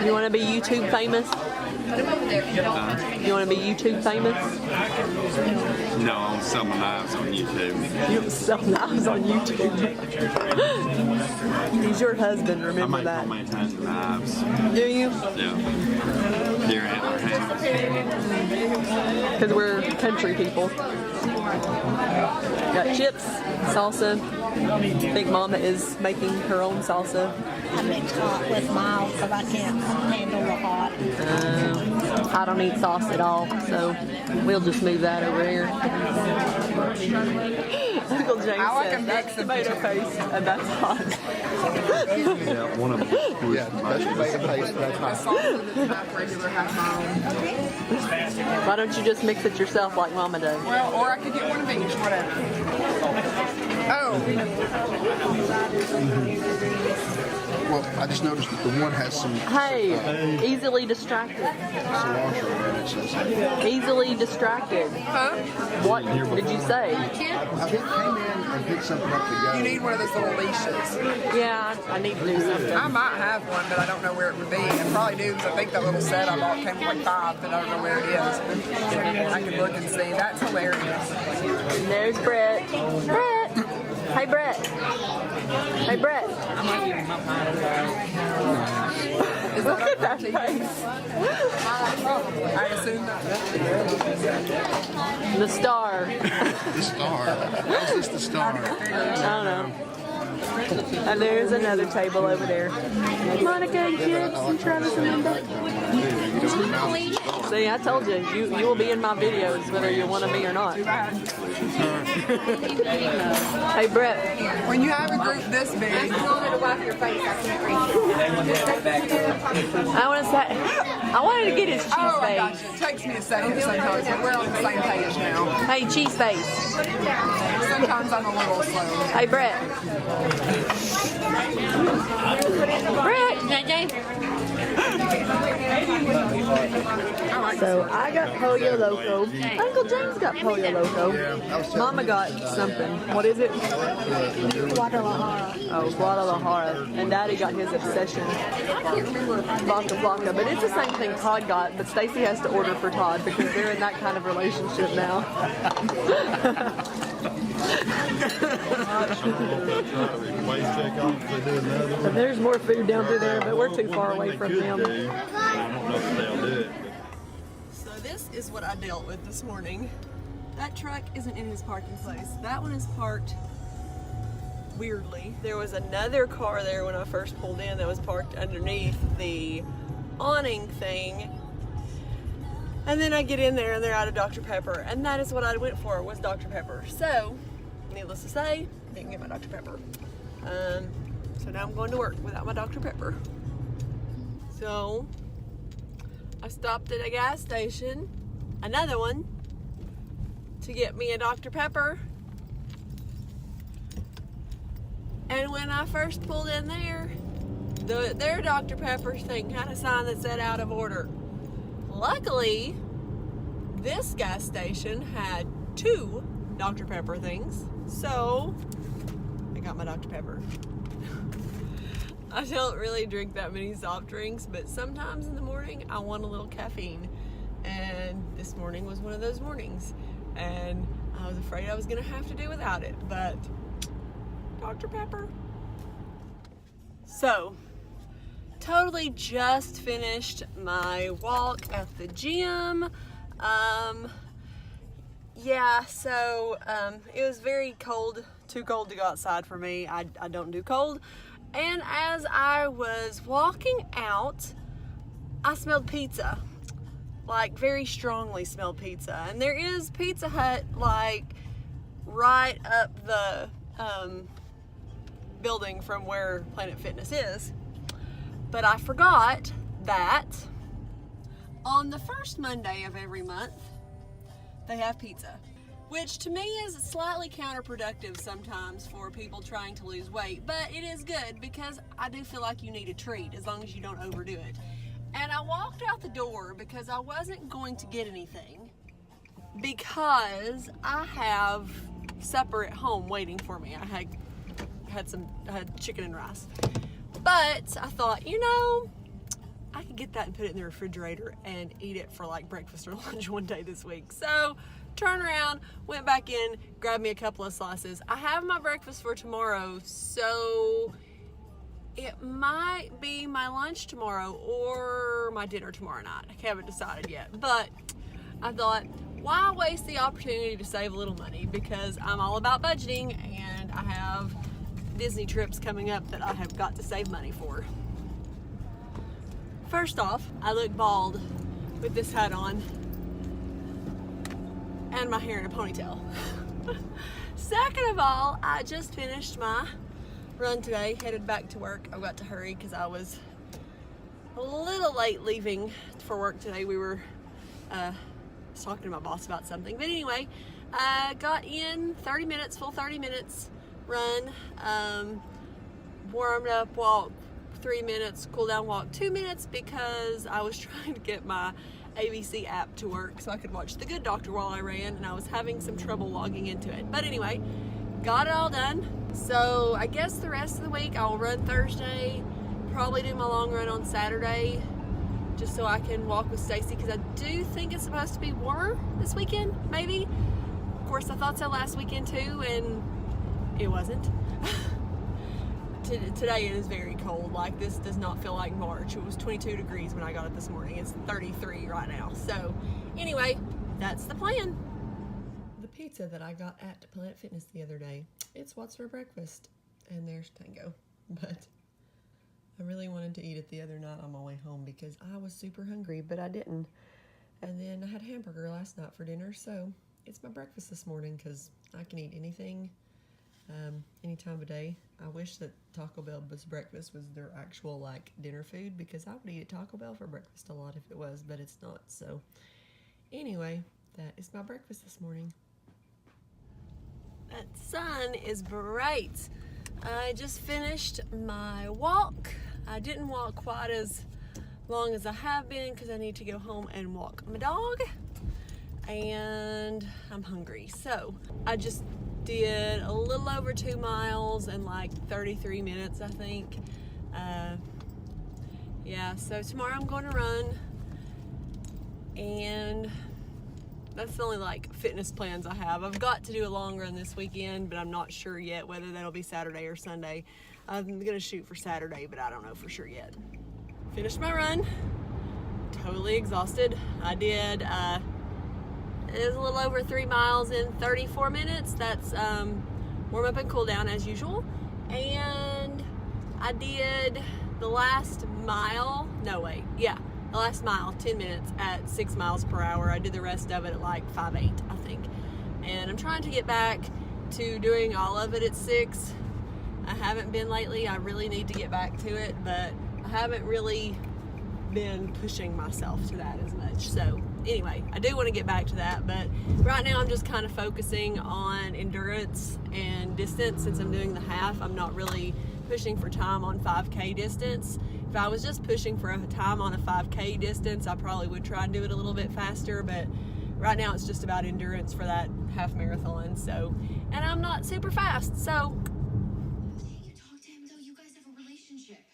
You want to be YouTube famous? You want to be YouTube famous? No, I'm selling knives on YouTube. You don't sell knives on YouTube. He's your husband, remember that. I make homemade knives. Do you? Yeah. Deer antler hands. Because we're country people. Got chips, salsa. Big Mama is making her own salsa. I mix hot with mild because I can't handle the hot. I don't eat sauce at all, so we'll just move that over here. Uncle James said that's tomato paste and that's hot. Yeah, one of them. Yeah, that's tomato paste, that's hot. Why don't you just mix it yourself like Mama does? Well, or I could get one of each, whatever. Oh. Well, I just noticed that the one has some Hey, easily distracted. cilantro in it. So Easily distracted. Huh? What did you say? I came in and picked something up to go. You need one of those little leashes. Yeah, I need to do something. I might have one, but I don't know where it would be. I probably do, because I think that little set I bought came with like 5, but I don't know where it is. I can look and see. That's hilarious. And there's Brett. Brett! Hey, Brett. Hey, Brett. Look at that face. I assume that. The star. The star. How's this the star? I don't know. And there's another table over there. Monica and kids and Travis and Linda. See, I told you, you will be in my videos whether you want to be or not. Hey, Brett. When you have a group this big, I want to say, I wanted to get his cheese oh, I got face. you. It takes me a second sometimes, but we're on the same page now. Hey, cheese face. Sometimes I'm a little slow. Hey, Brett. Brett. So I got Pollo Loco. Uncle James got Pollo Loco. Mama got something. What is it? Guadalajara. Oh, Guadalajara. And Daddy got his obsession. Blanca Blanca. But it's the same thing Todd got, but Stacy has to order for Todd because they're in that kind of relationship now. And there's more food down through there, but we're too far away from them. So this is what I dealt with this morning. That truck isn't in his parking place. That one is parked weirdly. There was another car there when I first pulled in that was parked underneath the awning thing. And then I get in there and they're out of Dr. Pepper. And that is what I went for, was Dr. Pepper. So, needless to say, didn't get my Dr. Pepper. So now I'm going to work without my Dr. Pepper. So, I stopped at a gas station, another one, to get me a Dr. Pepper. And when I first pulled in there, their Dr. Pepper thing had a sign that said out of order. Luckily, this gas station had 2 Dr. Pepper things, so I got my Dr. Pepper. I don't really drink that many soft drinks, but sometimes in the morning I want a little caffeine, and this morning was one of those mornings, and I was afraid I was gonna have to do without it, but Dr. Pepper. So, totally just finished my walk at the gym. It was very cold, too cold to go outside for me. I don't do cold. And as I was walking out, I smelled pizza. Like, very strongly smelled pizza. And there is Pizza Hut, like, right up the building from where Planet Fitness is. But I forgot that on the first Monday of every month, they have pizza. Which to me is slightly counterproductive sometimes for people trying to lose weight, but it is good because I do feel like you need a treat as long as you don't overdo it. And I walked out the door because I wasn't going to get anything because I have supper at home waiting for me. I had chicken and rice. But I thought, I could might get that and put it in the refrigerator and eat it for like breakfast or lunch one day this week. So turned around, went back in, grabbed me a couple of slices. I have my breakfast for tomorrow, so it might be my lunch tomorrow or my dinner tomorrow night. I haven't decided yet, but I thought, why waste the opportunity to save a little money? Because I'm all about budgeting and I have Disney trips coming up that I have got to save money for. First off, I look bald with this hat on and my hair in a ponytail. Second of all, I just finished my run today, headed back to work. I've got to hurry because I was a little late leaving for work today. We were talking to my boss about something. But anyway, I got in 30 minutes, full 30 minutes run, warmed up, walk 3 minutes, cool down walk 2 minutes because I was trying to get my ABC app to work so I could watch The Good Doctor while I ran, and I was having some trouble logging into it. But anyway, got it all done. So I guess the rest of the week I'll run Thursday, probably do my long run on Saturday, just so I can walk with Stacy, because I do think it's supposed to be warmer this weekend, maybe. Of course, I thought so last weekend too, and it wasn't. Today it is very cold. Like, this does not feel like March. It was 22 degrees when I got it this morning. It's 33 right now. So anyway, that's the plan. The pizza that I got at Planet Fitness the other day, it's what's for breakfast. And there's Tango. But I really wanted to eat it the other night on my way home because I was super hungry, but I didn't. And then I had hamburger last night for dinner, so it's my breakfast this morning because I can eat anything, any time of day. I wish that Taco Bell's breakfast was their actual like dinner food, because I would eat at Taco Bell for breakfast a lot if it was, but it's not. So anyway, that is my breakfast this morning. That sun is bright. I just finished my walk. I didn't walk quite as long as I have been because I need to go home and walk my dog, and I'm hungry. So I just did a little over 2 miles in like 33 minutes, I think. Yeah, so tomorrow I'm going to run, and that's the only like fitness plans I have. I've got to do a long run this weekend, but I'm not sure yet whether that'll be Saturday or Sunday. I'm gonna shoot for Saturday, but I don't know for sure yet. Finished my run, totally exhausted. I did, it was a little over 3 miles in 34 minutes. That's warm up and cool down as usual. And I did the last mile, the last mile, 10 minutes at 6 miles per hour. I did the rest of it at like 5.8, I think. And I'm trying to get back to doing all of it at 6. I haven't been lately. I really need to get back to it, but I haven't really been pushing myself to that as much. So anyway, I do want to get back to that, but right now I'm just kind of focusing on endurance and distance. Since I'm doing the half, I'm not really pushing for time on 5K distance. If I was just pushing for a time on a 5K distance, I probably would try and do it a little bit faster, but right now it's just about endurance for that half marathon. So, and I'm not super fast, so. You talk to him though, you guys have a relationship.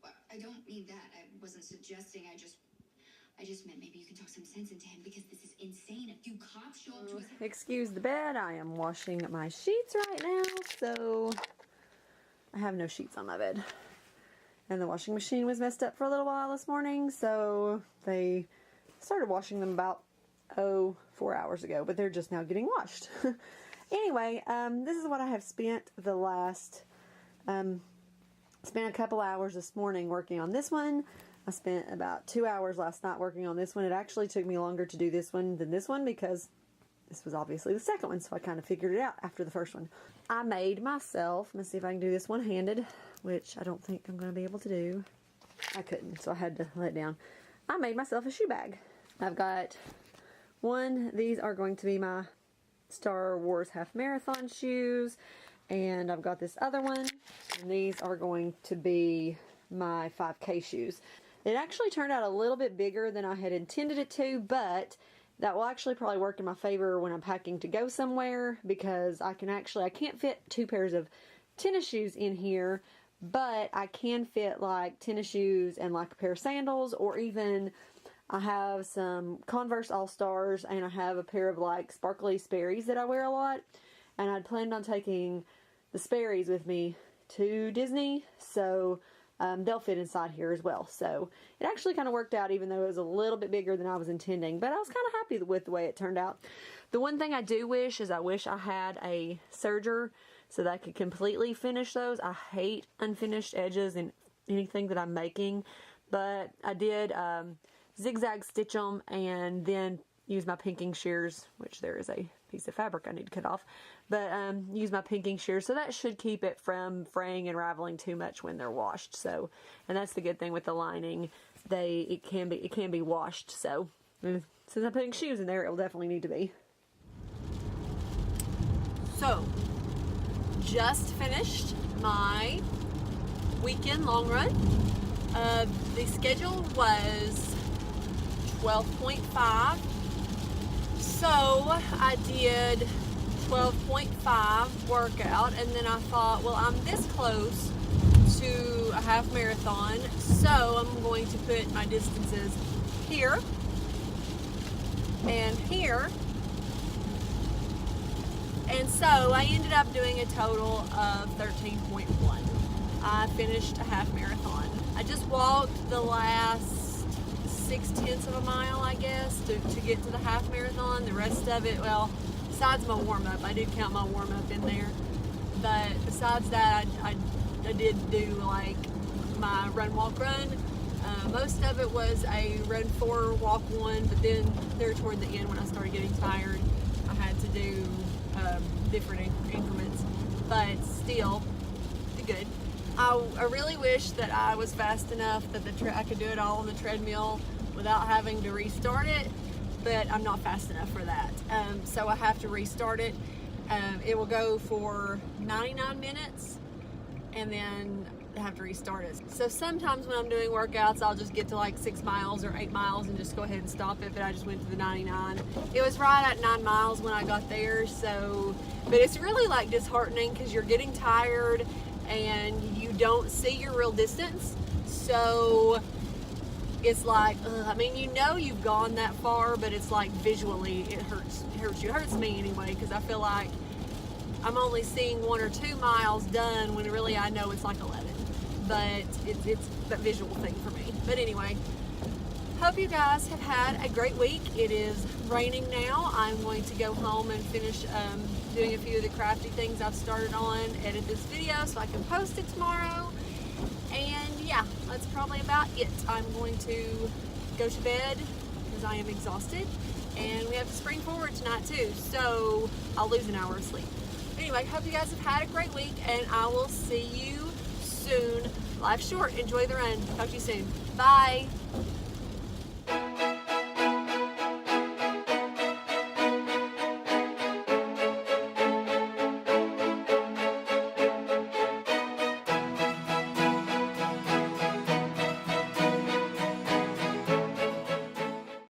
Well, I don't mean that. I wasn't suggesting, I just meant maybe you can talk some sense into him, because this is insane. If you cops show up to his... Excuse the bed, I am washing my sheets right now, so I have no sheets on my bed. And the washing machine was messed up for a little while this morning, so they started washing them about, 4 hours ago, but they're just now getting washed. Anyway, this is what I have spent the last, spent a couple hours this morning working on this one. I spent about 2 hours last night working on this one. It actually took me longer to do this one than this one because this was obviously the second one, so I kind of figured it out after the first one. I made myself, let's see if I can do this one-handed, which I don't think I'm going to be able to do. I couldn't, so I had to let it down. I made myself a shoe bag. I've got one, these are going to be my Star Wars half marathon shoes, and I've got this other one, and these are going to be my 5K shoes. It actually turned out a little bit bigger than I had intended it to, but that will actually probably work in my favor when I'm packing to go somewhere, because I can't fit 2 pairs of tennis shoes in here, but I can fit like tennis shoes and like a pair of sandals, or even I have some Converse All-Stars and I have a pair of like sparkly Sperry's that I wear a lot, and I'd planned on taking the Sperry's with me to Disney, so they'll fit inside here as well. So it actually kind of worked out, even though it was a little bit bigger than I was intending, but I was kind of happy with the way it turned out. The one thing I do wish is I wish I had a serger so that I could completely finish those. I hate unfinished edges in anything that I'm making, but I did zigzag stitch them and then use my pinking shears, which there is a piece of fabric I need to cut off, but use my pinking shears, so that should keep it from fraying and raveling too much when they're washed. So, and that's the good thing with the lining, it can be washed. So since I'm putting shoes in there, it will definitely need to be. So, just finished my weekend long run. The schedule was 12.5. So I did 12.5 workout, and then I thought, well, I'm this close to a half marathon, so I'm going to put my distances here and here. And so I ended up doing a total of 13.1. I finished a half marathon. I just walked the last 0.6 of a mile, I guess, to get to the half marathon. The rest of it, well, besides my warm-up, I did count my warm-up in there, but besides that, I did do like my run, walk, run. Most of it was a run 4, walk 1, but then there toward the end when I started getting tired, I had to do different increments, but still good. I really wish that I was fast enough that I could do it all on the treadmill without having to restart it, but I'm not fast enough for that. So I have to restart it. It will go for 99 minutes and then I have to restart it. So sometimes when I'm doing workouts, I'll just get to like 6 miles or 8 miles and just go ahead and stop it, but I just went to the 99. It was right at 9 miles when I got there, so, but it's really like disheartening because you're getting tired and you don't see your real distance. So it's like, I mean, you know you've gone that far, but it's like visually it hurts you. It hurts me anyway, because I feel like I'm only seeing 1 or 2 miles done when really I know it's like 11. But it's that visual thing for me. But anyway, hope you guys have had a great week. It is raining now. I'm going to go home and finish doing a few of the crafty things I've started on, edit this video so I can post it tomorrow. And yeah, that's probably about it. I'm going to go to bed because I am exhausted. And we have to spring forward tonight too, so I'll lose an hour of sleep. Anyway, hope you guys have had a great week, and I will see you soon. Life's short. Enjoy the run. Talk to you soon. Bye.